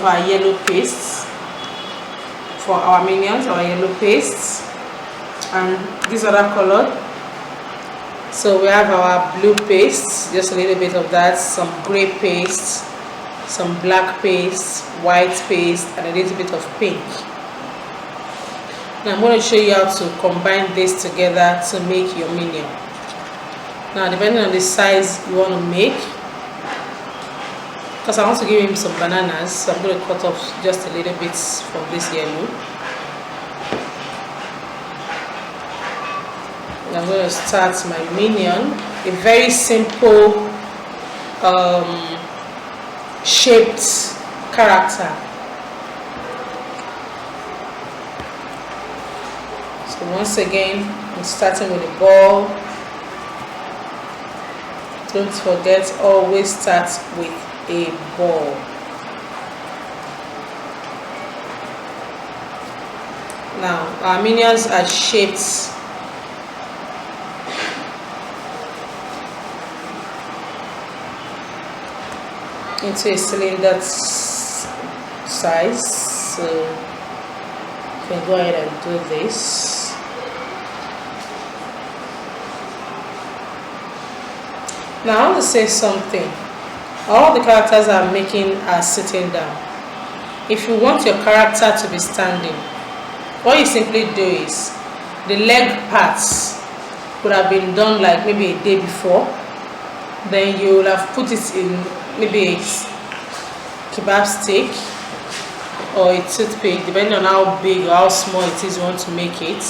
our yellow paste for our minions, our yellow paste, and this other color. So we have our blue paste, just a little bit of that, some gray paste, some black paste, white paste, and a little bit of pink. Now I'm going to show you how to combine this together to make your minion. Now depending on the size you want to make, because I want to give him some bananas, so I'm going to cut off just a little bit from this yellow. And I'm going to start my minion, a very simple shaped character. So once again, I'm starting with a ball. Don't forget, always start with a ball. Now our minions are shaped into a cylinder size, so you can go ahead and do this. Now I want to say something. All the characters I'm making are sitting down. If you want your character to be standing, what you simply do is, the leg parts would have been done like maybe a day before. Then you will have put it in maybe a kebab stick or a toothpick, depending on how big or how small it is you want to make it.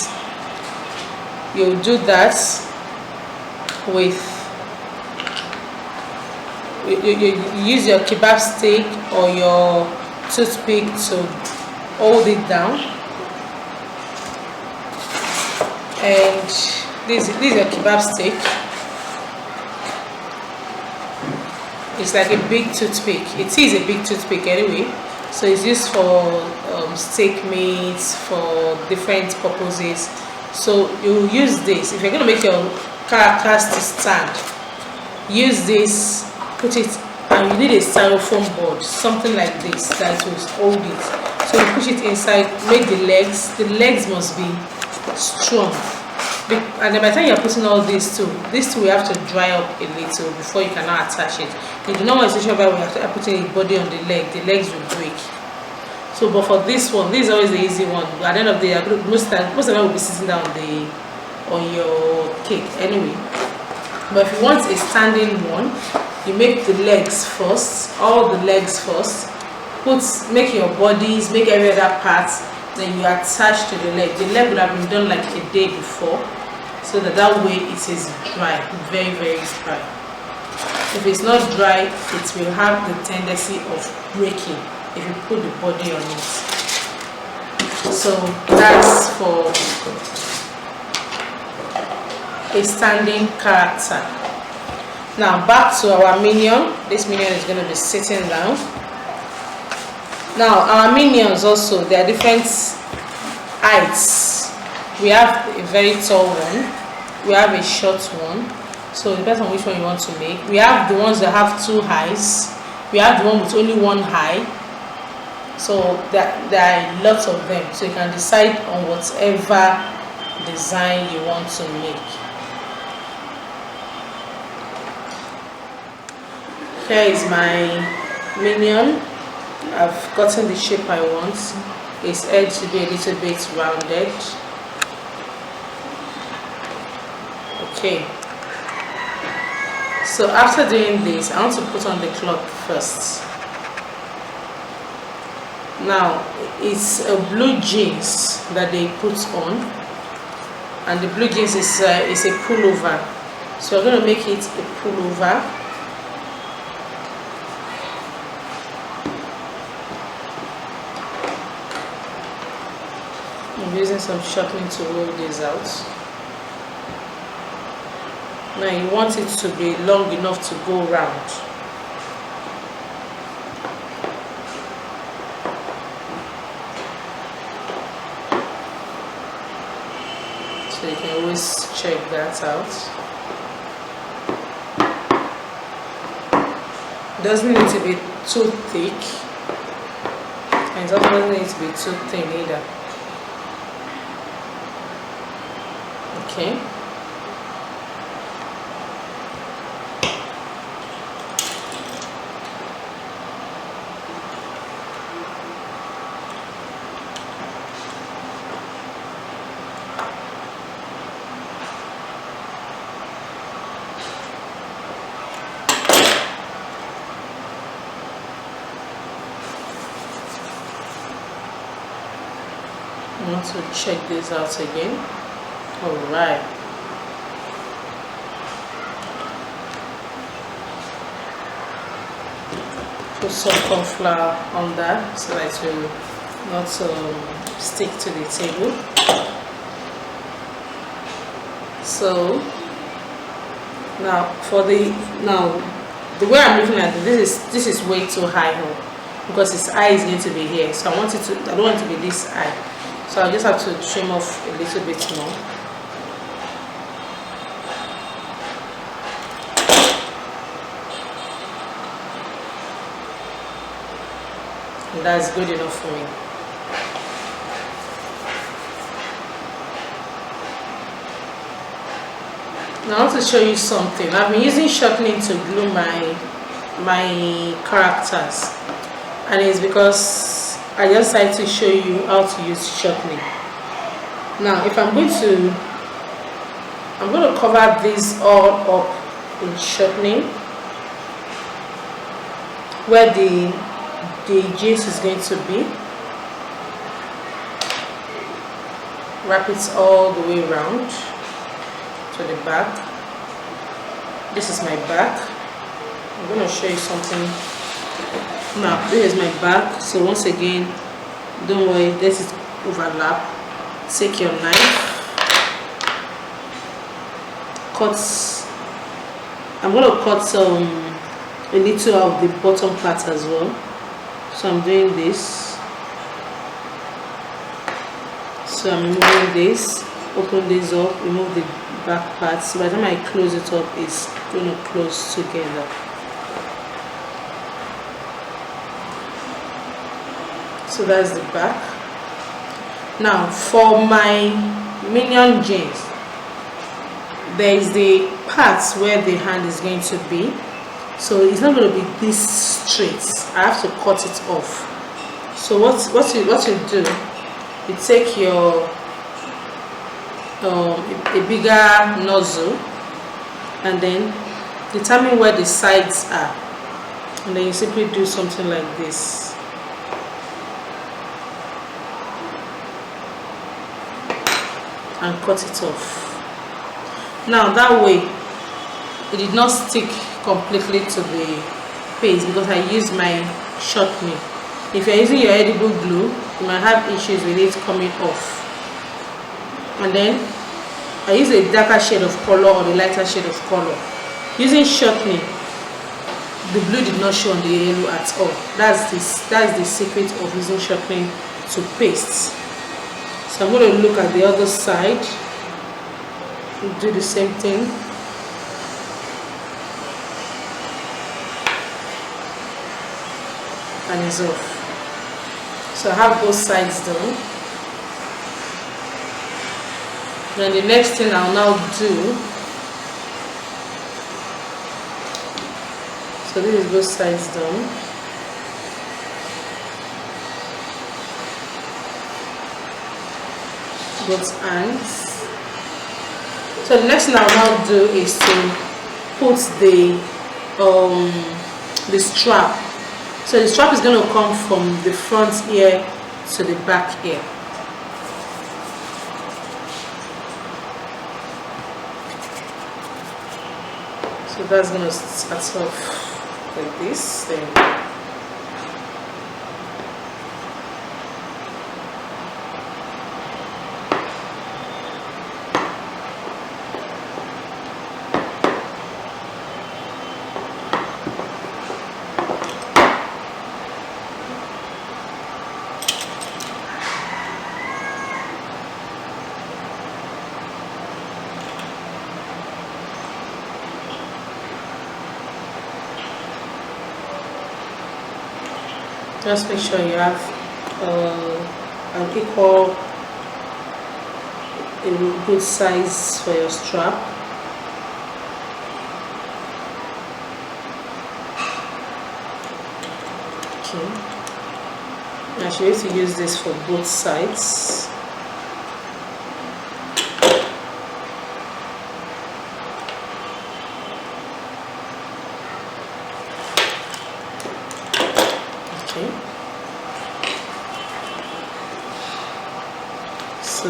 You'll do that with you use your kebab stick or your toothpick to hold it down, and this is your kebab stick. It's like a big toothpick. It is a big toothpick anyway, so it's used for steak meats, for different purposes. So you use this if you're going to make your characters to stand. Use this, put it, and you need a styrofoam board, something like this that will hold it. So you push it inside, make the legs must be strong. And then by the time you're putting all these two we have to dry up a little before you can now attach it. You do not want a situation where we have to put a body on the legs will break. So but for this one, this is always the easy one. At the end of the day, most of them will be sitting down on your cake anyway. But if you want a standing one, you make the legs first, all the legs first, make your bodies, make every other part, then you attach to the leg. The leg would have been done like a day before, so that way it is dry, very, very dry. If it's not dry, it will have the tendency of breaking if you put the body on it. So that's for a standing character. Now back to our minion. This minion is going to be sitting down. Now our minions also, they are different heights. We have a very tall one, we have a short one, so it depends on which one you want to make. We have the ones that have two highs, we have the one with only one high, so there are lots of them, so you can decide on whatever design you want to make. Here is my minion. I've gotten the shape I want. Its edge to be a little bit rounded. Okay. So after doing this, I want to put on the cloth first. Now it's a blue jeans that they put on, and the blue jeans is a pullover. So I'm going to make it a pullover. I'm using some shortening to roll this out. Now you want it to be long enough to go round. So you can always check that out. Doesn't need to be too thick. and it also doesn't need to be too thin either. Okay. I want to check this out again. All right. Put some corn flour on that so that it will not stick to the table. So now the way I'm looking at it, this is way too high now because its eye is going to be here. So I don't want it to be this high. So I just have to trim off a little bit more. And that's good enough for me. Now I want to show you something. I've been using shortening to glue my characters, and it's because I just like to show you how to use shortening. Now if I'm going to cover this all up in shortening where the jeans is going to be. Wrap it all the way around to the back. This is my back. I'm going to show you something. Now this is my back. So once again, don't worry, this is overlap. Take your knife, cut. I'm going to cut a little of the bottom part as well. So I'm doing this. So I'm removing this, open this up, remove the back part. So by the time I close it up, it's going to close together. So that's the back. Now for my minion jeans, there is the parts where the hand is going to be. So it's not going to be this straight. I have to cut it off. So what you do, you take your a bigger nozzle and then determine where the sides are, and then you simply do something like this. And cut it off. Now that way it did not stick completely to the paste because I used my shortening. If you're using your edible glue, you might have issues with it coming off. And then I use a darker shade of color or a lighter shade of color. Using shortening, the blue did not show on the yellow at all. That's the secret of using shortening to paste. So I'm going to look at the other side, do the same thing. And it's off. So I have both sides done. Then the next thing I'll now do, so this is both sides done. Both ends. So the next thing I'll now do is to put the strap. So the strap is going to come from the front ear to the back ear. So that's going to start off like this. Then just make sure you have an equal, a good size for your strap. Okay, now you need to use this for both sides. Okay, so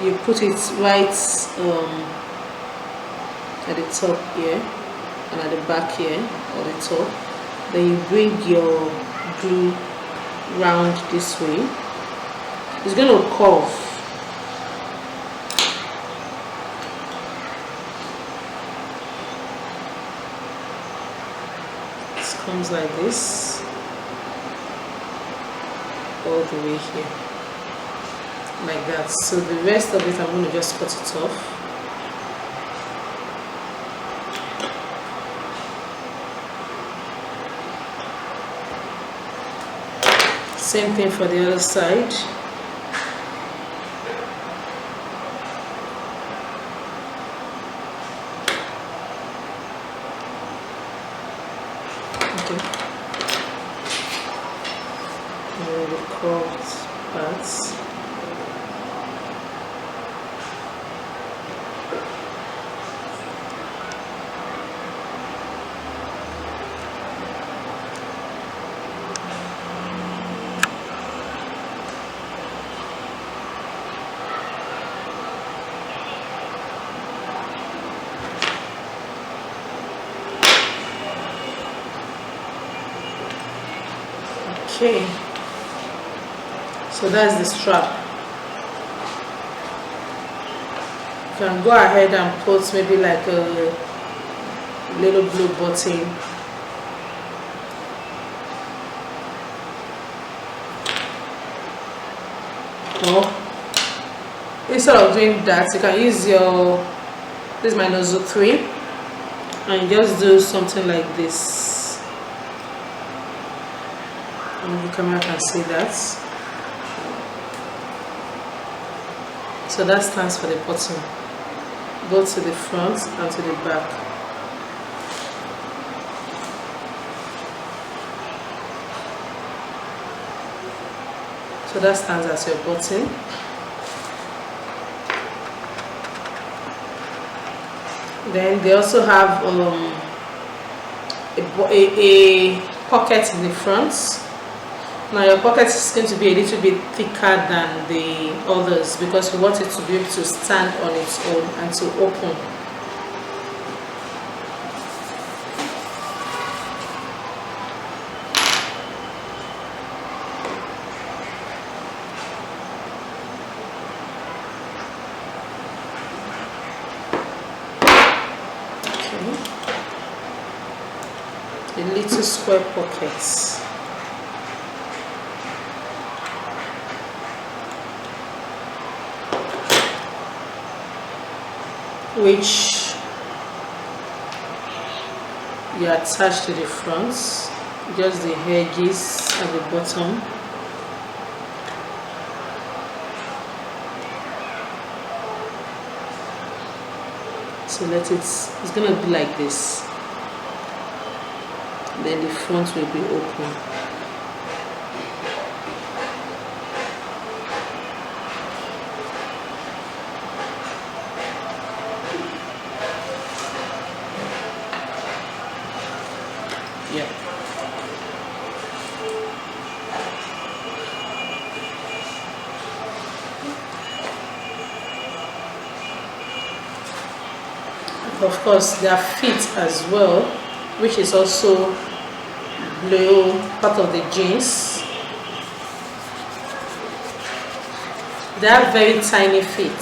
you put it right at the top here and at the back here, or the top. Then you bring your glue round this way. It's going to curve. It comes like this all the way here, like that. So the rest of it I'm going to just cut it off. Same thing for the other side. Okay. And the curved parts. Okay, so that's the strap. You can go ahead and put maybe like a little blue button. Or instead of doing that, you can use your, this is my nozzle 3, and just do something like this. The camera can see that. So that stands for the button, both to the front and to the back. So that stands as your button. Then they also have a pocket in the front. Now your pocket is going to be a little bit thicker than the others because we want it to be able to stand on its own and to open. Okay. The little square pockets. Which you attach to the front, just the edges at the bottom. So let it's gonna be like this. Then the front will be open. Yeah. Of course, there are feet as well, which is also below part of the jeans. They are very tiny feet.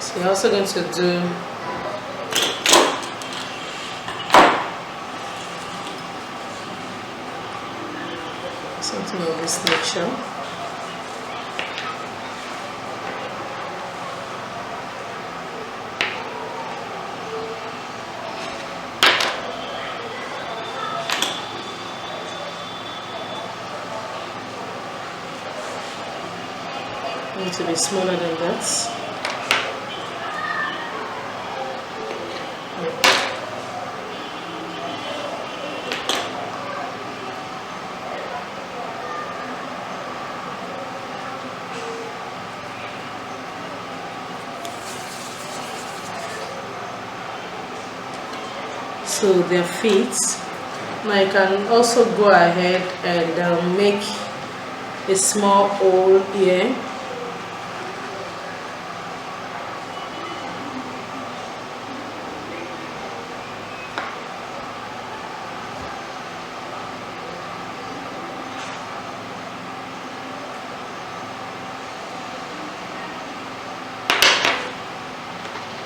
So you're also going to do something of this nature. Need to be smaller than that. So their feet. Now you can also go ahead and make a small hole here.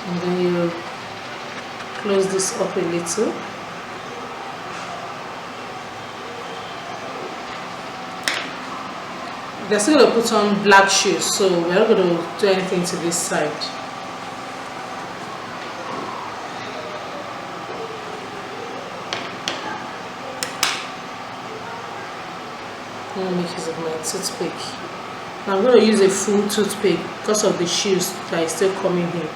And then you close this up a little. They're still going to put on black shoes, so we're not going to do anything to this side. I'm going to make use of my toothpick. Now I'm going to use a full toothpick because of the shoes that is still coming in.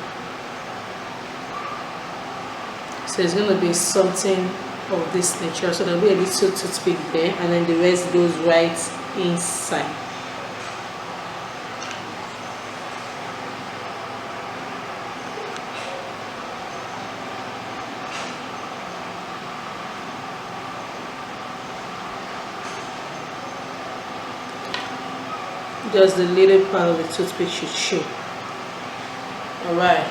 So it's going to be something of this nature. So there'll be a little toothpick there, and then the rest goes right inside. Just the little part of the toothpick should show. Alright.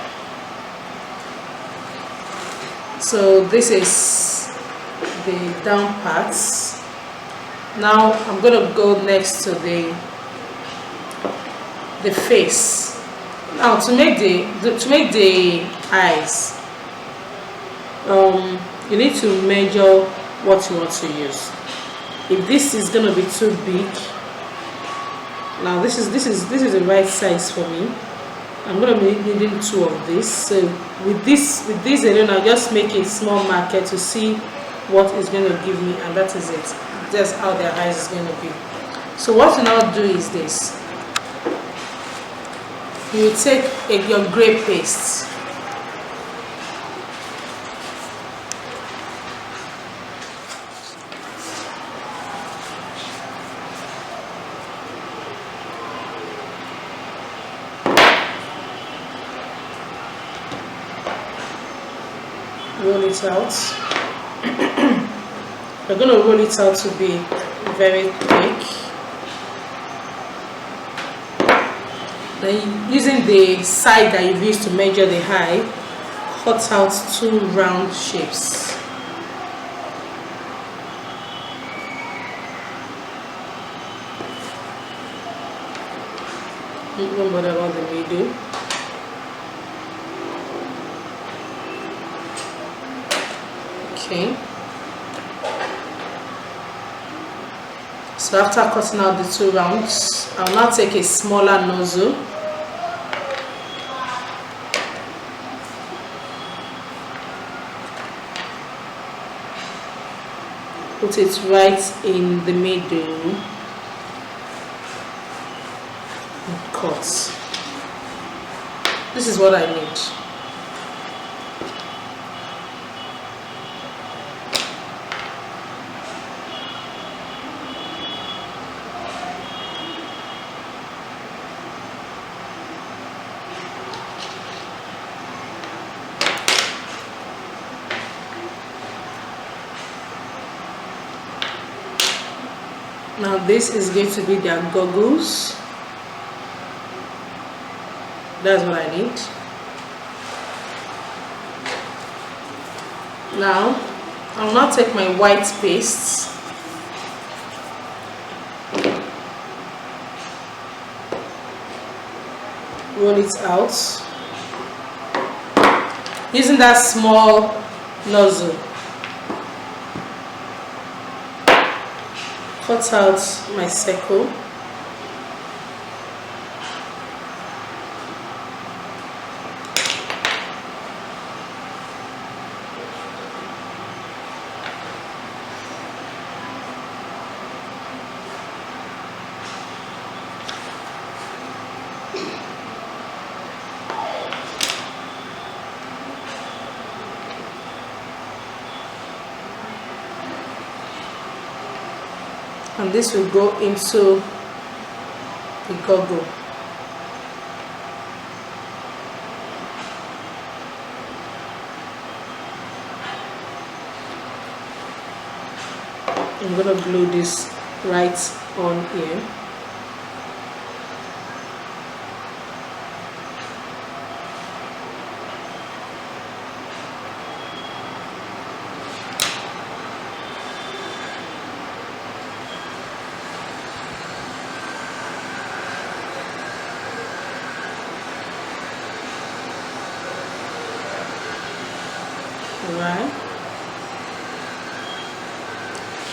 So this is the down parts. Now I'm gonna go next to the face. Now to make the eyes, you need to measure what you want to use. If this is gonna be too big, now this is the right size for me. I'm gonna be needing 2 of this. So with this alone, I'll just make a small marker to see what it's going to give me, and that is it. That's how their eyes is going to be. So what you now do is this. You will take your gray paste. Roll it out. We're going to roll it out to be very thick. Then using the side that you've used to measure the eye, cut out 2 round shapes. Don't bother about the middle. Okay. So after cutting out the 2 rounds, I'll now take a smaller nozzle. Put it right in the middle and cut. This is what I need. Now this is going to be their goggles. That's what I need. Now I'll now take my white paste, roll it out using that small nozzle. Cut out my circle. and this will go into the goggle. I'm gonna glue this right on here. Right.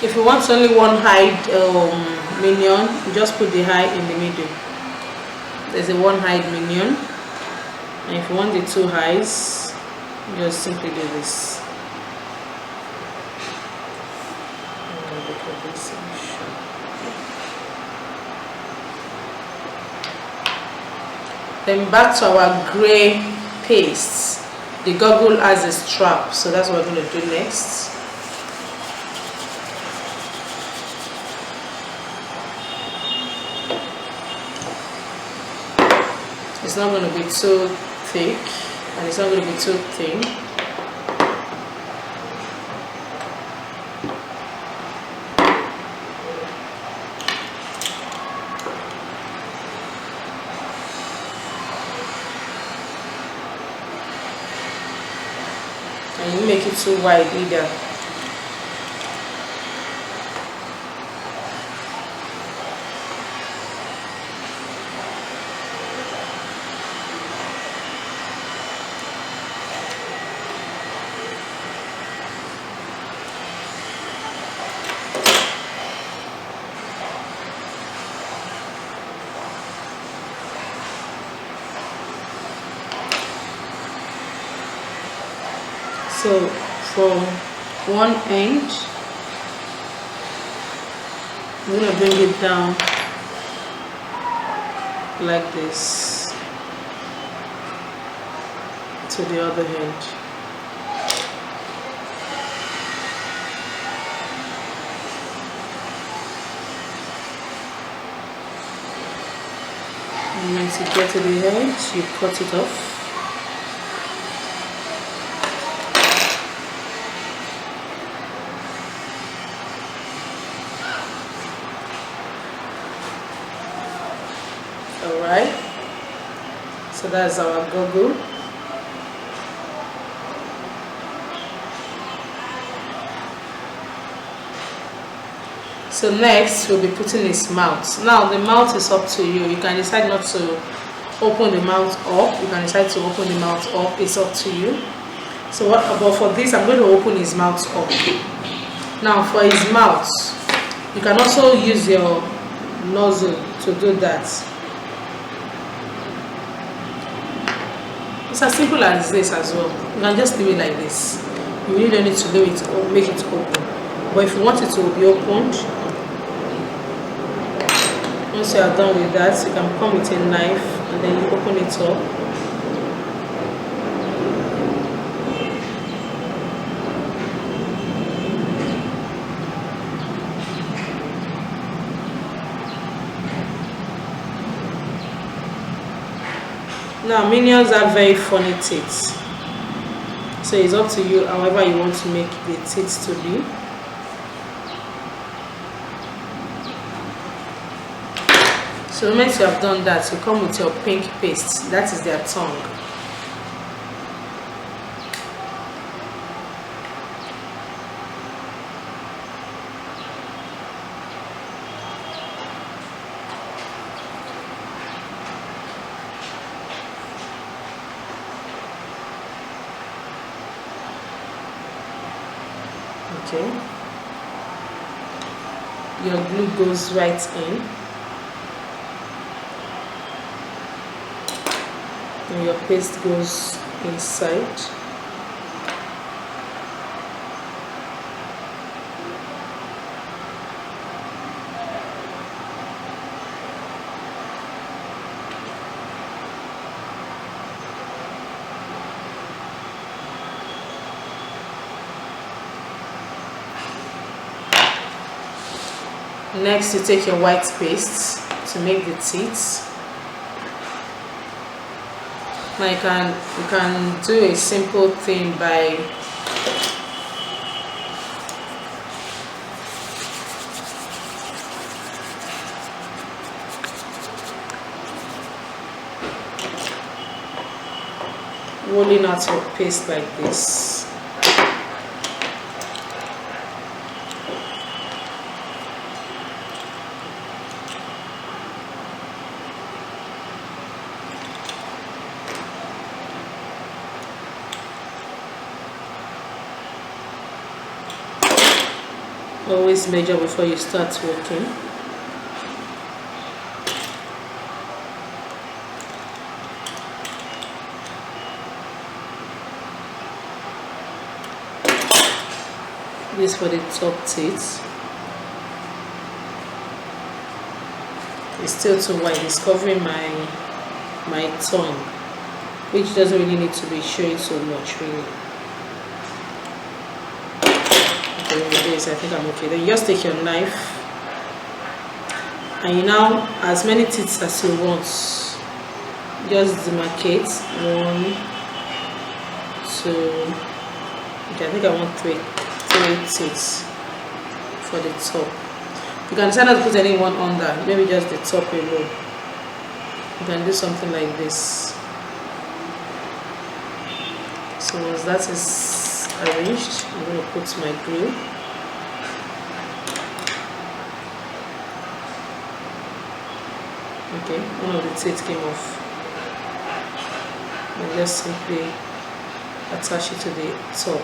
If you want only one hide minion, you just put the eye in the middle. There's a one hide minion, and if you want the two eyes, you just simply do this. Then back to our gray paste. The goggle has a strap, so that's what we're going to do next. It's not going to be too thick, and it's not going to be too thin. And you make it too wide either. So from one end, I'm going to bring it down like this to the other end. And once you get to the edge, you cut it off. Alright, so that's our goggle. So next we'll be putting his mouth. Now the mouth is up to you. You can decide not to open the mouth up. You can decide to open the mouth up. It's up to you. So but for this, I'm going to open his mouth up. Now for his mouth, you can also use your nozzle to do that. It's as simple as this as well. You can just leave it like this. You really don't need to leave it or make it open. But if you want it to be opened, once you are done with that, you can come with a knife and then you open it up. Now minions have very funny teeth, so it's up to you however you want to make the teeth to be. So once you have done that, you come with your pink paste. That is their tongue. Okay, your glue goes right in, and your paste goes inside. Next, you take your white paste to make the teeth. Now you can do a simple thing by rolling out your paste like this. Always measure before you start working. This for the top teeth. It's still too white. It's covering my tongue, which doesn't really need to be showing so much, really. This, I think I'm okay. Then you just take your knife and you now, as many teeth as you want, just demarcate 1, 2, okay, I think I want three teeth for the top. You can decide not to put anyone under, maybe just the top alone. You can do something like this. So once that is arranged, I'm going to put my glue. Okay, one of the teeth came off. And just simply attach it to the top.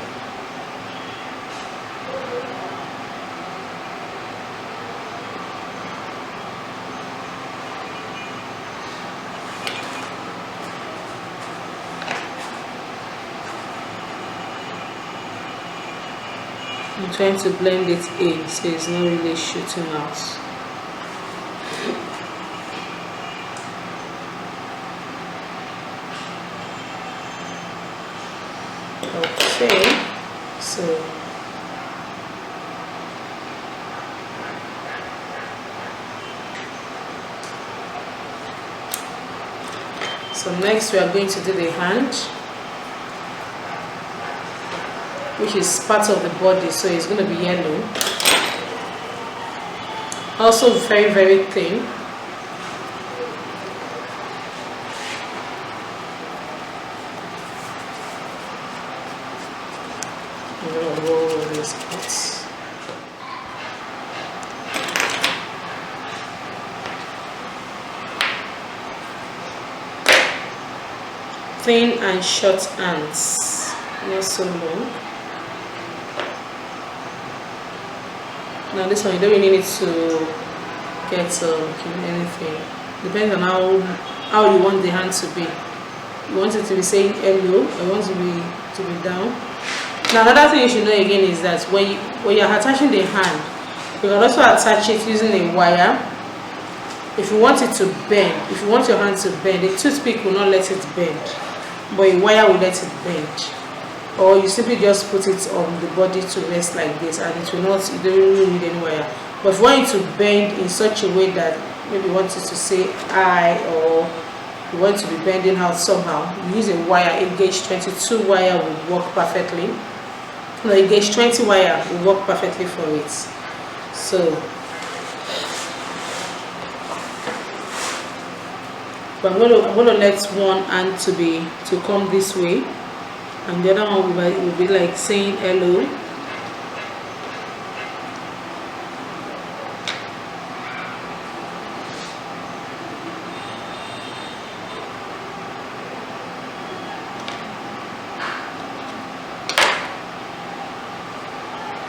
I'm trying to blend it in so it's not really shooting out. Okay, so next we are going to do the hand, which is part of the body, so it's going to be yellow. Also very, very thin. I'm going to roll these parts. Thin and short ends, not so long. Now this one you don't really need to get anything. Depends on how you want the hand to be. You want it to be saying hello, or you want to be down. Now another thing you should know again is that when you're attaching the hand, you can also attach it using a wire. If you want it to bend, if you want your hand to bend, the toothpick will not let it bend, but a wire will let it bend. Or you simply just put it on the body to rest like this, and it will not, you don't really need any wire. But if you want it to bend in such a way that maybe you want it to say I, or you want to be bending out somehow, you use a wire. A gauge 22 wire will work perfectly. No, a gauge 20 wire will work perfectly for it. So but I'm going to let one hand to come this way, and the other one will be like saying hello.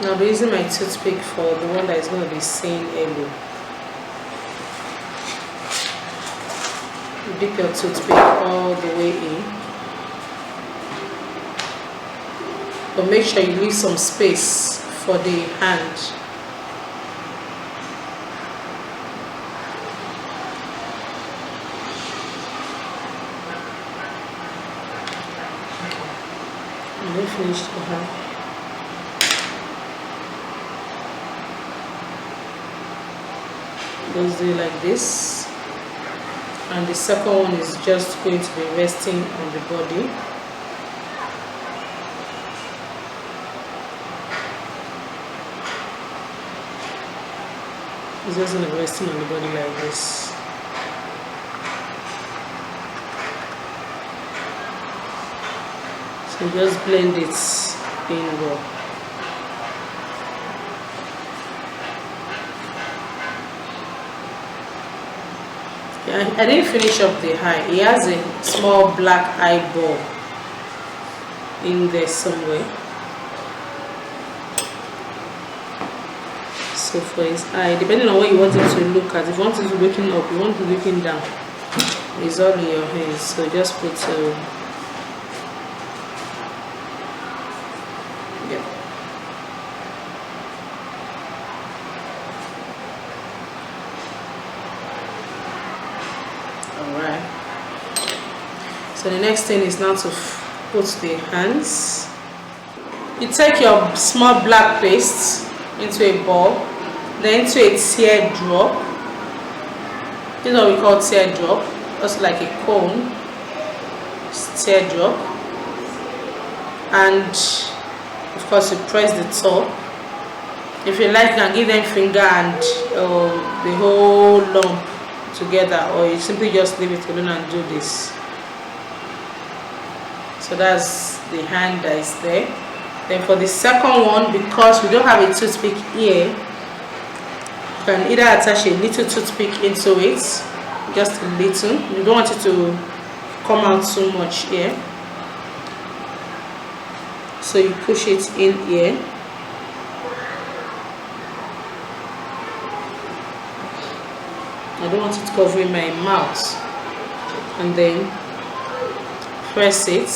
Now I'll be using my toothpick for the one that is going to be saying hello. You dip your toothpick all the way in, but make sure you leave some space for the hand. Okay. And then finish the hand. Just do it like this, and the second one is just going to be resting on the body. It's just going to be resting on the body like this. So just blend it in well. I didn't finish up the eye. He has a small black eyeball in there somewhere. So for his eye, depending on what you want it to look at, if you want it to be looking up, you want it to be looking down, it's all in your hands. So just put yeah. Alright. So the next thing is now to put the hands. You take your small black paste into a ball, then into a teardrop. This is what we call teardrop, just like a cone. It's teardrop. And of course you press the top. If you like, you can give them finger and the whole lump together, or you simply just leave it alone and do this. So that's the hand that is there. Then for the second one, because we don't have a toothpick here, you can either attach a little toothpick into it, just a little. You don't want it to come out too much here, so you push it in here. I don't want it covering my mouth, and then press it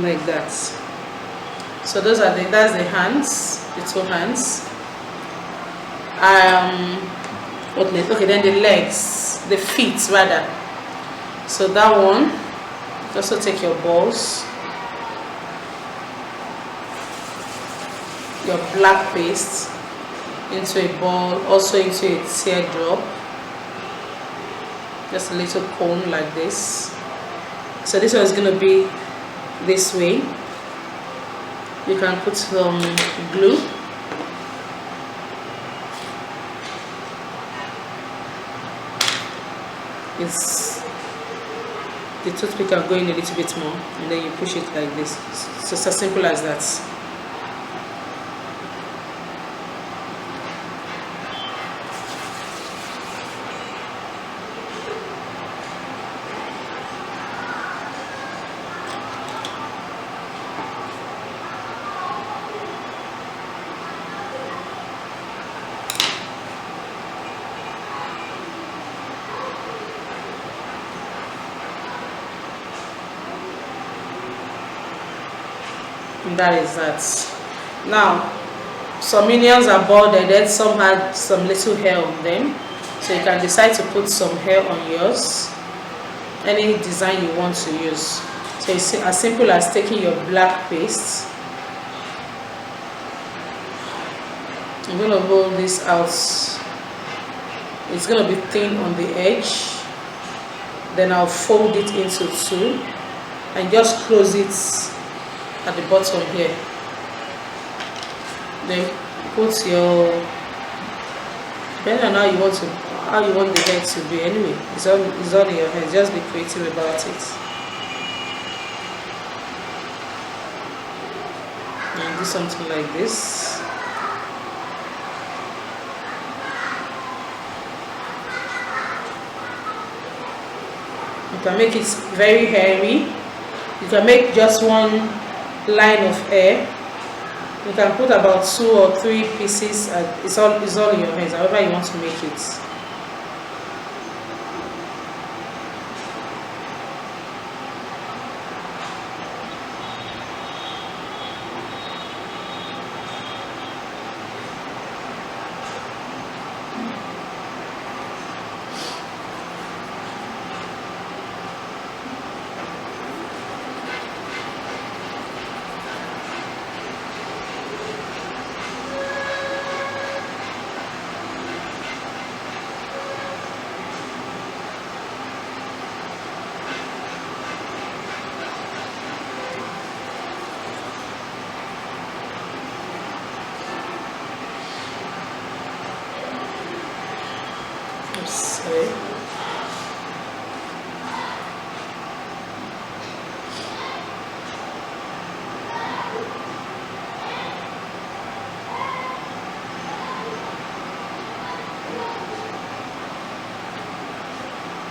like that. So that's the hands, the two hands. What next? Okay, then the legs, the feet rather. So that one, also take your balls, your black paste into a ball, also into a teardrop, just a little cone like this. So this one is going to be this way. You can put some glue. The toothpick can go in a little bit more, and then you push it like this. So it's as simple as that. And that is that. Now, some minions are bald-headed, some had some little hair on them, so you can decide to put some hair on yours, any design you want to use. So it's as simple as taking your black paste. I'm going to roll this out. It's going to be thin on the edge. Then I'll fold it into two and just close it at the bottom here. Then put your, depending on how you want the head to be. Anyway, it's all in your hands. Just be creative about it. And do something like this. You can make it very hairy. You can make just one line of hair. You can put about 2 or 3 pieces. It's all in your hands, however you want to make it. Sorry.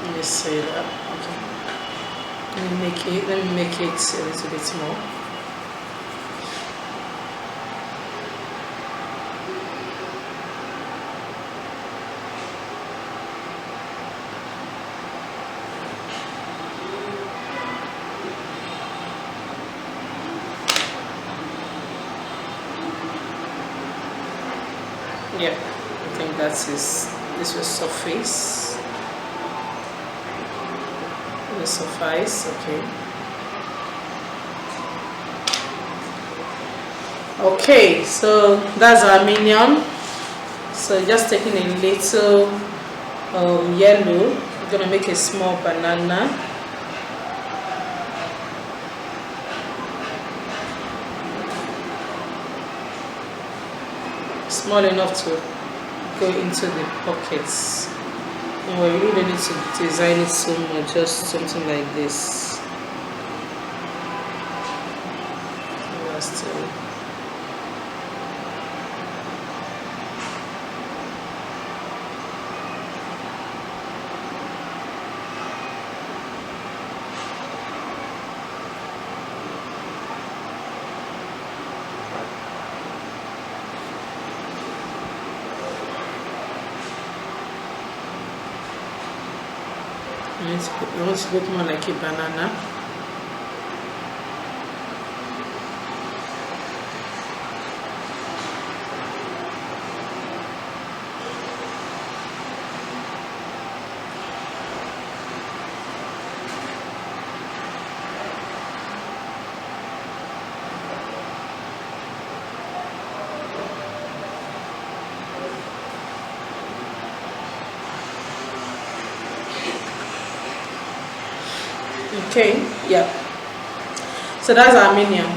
Let me say that. Okay. Let me make it a little bit more. Yeah, I think this will suffice. Will suffice, okay. Okay, so that's our minion. So just taking a little yellow, we're gonna make a small banana. Small enough to go into the pockets. And we really don't need to design it so much, just something like this. You want to look more like a banana. Okay, yeah. So that's our minion.